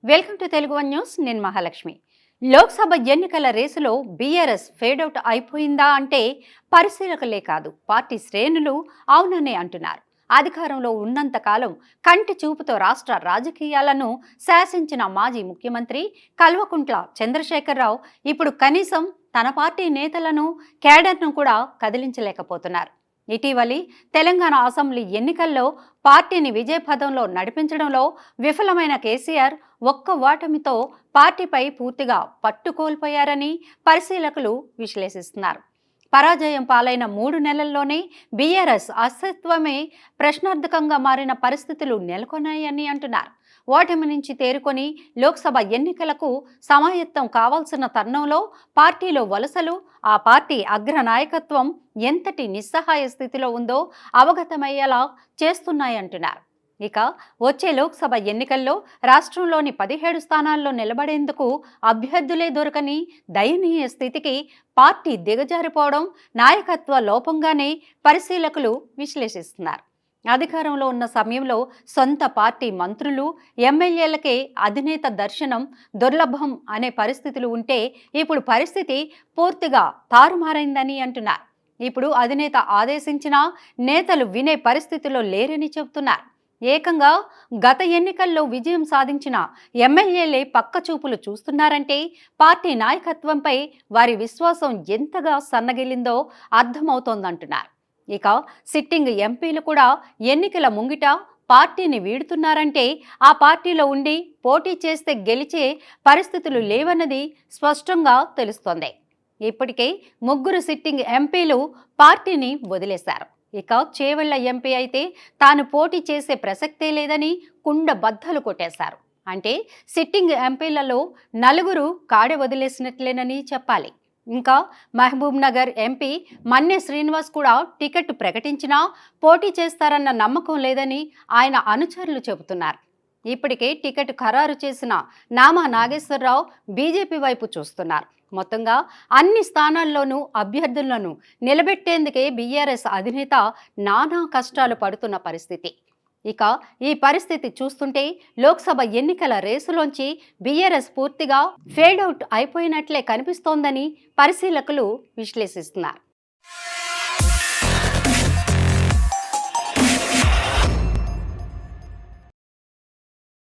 Welcome to Telugu one news. నేను మహాలక్ష్మి. లోక్సభ ఎన్నికల రేసులో బీఆర్ఎస్ ఫేడౌట్ అయిపోయిందా అంటే పరిశీలకులే కాదు, పార్టీ శ్రేణులు అవుననే అంటున్నారు. అధికారంలో ఉన్నంత కాలం కంటి చూపుతో రాష్ట్ర రాజకీయాలను శాసించిన మాజీ ముఖ్యమంత్రి కల్వకుంట్ల చంద్రశేఖరరావు ఇప్పుడు కనీసం తన పార్టీ నేతలను, కేడర్ను కూడా కదిలించలేకపోతున్నారు. ఇటీవలి తెలంగాణ అసెంబ్లీ ఎన్నికల్లో పార్టీని విజయపథంలో నడిపించడంలో విఫలమైన కేసీఆర్ ఒక్క ఓటమితో పార్టీపై పూర్తిగా పట్టు కోల్పోయారని పరిశీలకులు విశ్లేషిస్తున్నారు. పరాజయం పాలైన 3 నెలల్లోనే బీఆర్ఎస్ అస్తిత్వమే ప్రశ్నార్థకంగా మారిన పరిస్థితులు నెలకొన్నాయని అంటున్నారు. ఓటమి నుంచి తేరుకొని లోక్సభ ఎన్నికలకు సమాయత్తం కావాల్సిన తరుణంలో పార్టీలో వలసలు, ఆ పార్టీ అగ్ర నాయకత్వం ఎంతటి నిస్సహాయ స్థితిలో ఉందో అవగతమయ్యేలా చేస్తున్నాయంటున్నారు. ఇక వచ్చే లోక్సభ ఎన్నికల్లో రాష్ట్రంలోని 17 స్థానాల్లో నిలబడేందుకు అభ్యర్థులే దొరకని దయనీయ స్థితికి పార్టీ దిగజారిపోవడం నాయకత్వ లోపంగానే పరిశీలకులు విశ్లేషిస్తున్నారు. అధికారంలో ఉన్న సమయంలో సొంత పార్టీ మంత్రులు, ఎమ్మెల్యేలకే అధినేత దర్శనం దుర్లభం అనే పరిస్థితులు ఉంటే ఇప్పుడు పరిస్థితి పూర్తిగా తారుమారైందని అంటున్నారు. ఇప్పుడు అధినేత ఆదేశించినా నేతలు వినే పరిస్థితిలో లేరని చెబుతున్నారు. ఏకంగా గత ఎన్నికల్లో విజయం సాధించిన ఎమ్మెల్యేలే పక్కచూపులు చూస్తున్నారంటే పార్టీ నాయకత్వంపై వారి విశ్వాసం ఎంతగా సన్నగిల్లిందో అర్థమవుతోందంటున్నారు. ఇక సిట్టింగ్ ఎంపీలు కూడా ఎన్నికల ముంగిట పార్టీని వీడుతున్నారంటే ఆ పార్టీలో ఉండి పోటీ చేస్తే గెలిచే పరిస్థితులు లేవన్నది స్పష్టంగా తెలుస్తోంది. ఇప్పటికే 3 సిట్టింగ్ ఎంపీలు పార్టీని వదిలేశారు. ఇక చేవెళ్ల ఎంపీ అయితే తాను పోటీ చేసే ప్రసక్తే లేదని కుండ బద్దలు కొట్టేశారు. అంటే సిట్టింగ్ ఎంపీలలో 4 కాడె వదిలేసినట్లేనని చెప్పాలి. ఇంకా మహబూబ్ నగర్ ఎంపీ మన్నె శ్రీనివాస్ కూడా టికెట్ ప్రకటించినా పోటీ చేస్తారన్న నమ్మకం లేదని ఆయన అనుచరులు చెబుతున్నారు. ఇప్పటికే టికెట్ ఖరారు చేసిన నామా నాగేశ్వరరావు బీజేపీ వైపు చూస్తున్నారు. మొత్తంగా అన్ని స్థానాల్లోనూ అభ్యర్థులను నిలబెట్టేందుకే బీఆర్ఎస్ అధినేత నానా కష్టాలు పడుతున్న పరిస్థితి. ఇక ఈ పరిస్థితి చూస్తుంటే లోక్సభ ఎన్నికల రేసులోంచి బీఆర్ఎస్ పూర్తిగా ఫేడౌట్ అయిపోయినట్లే కనిపిస్తోందని పరిశీలకులు విశ్లేషిస్తున్నారు.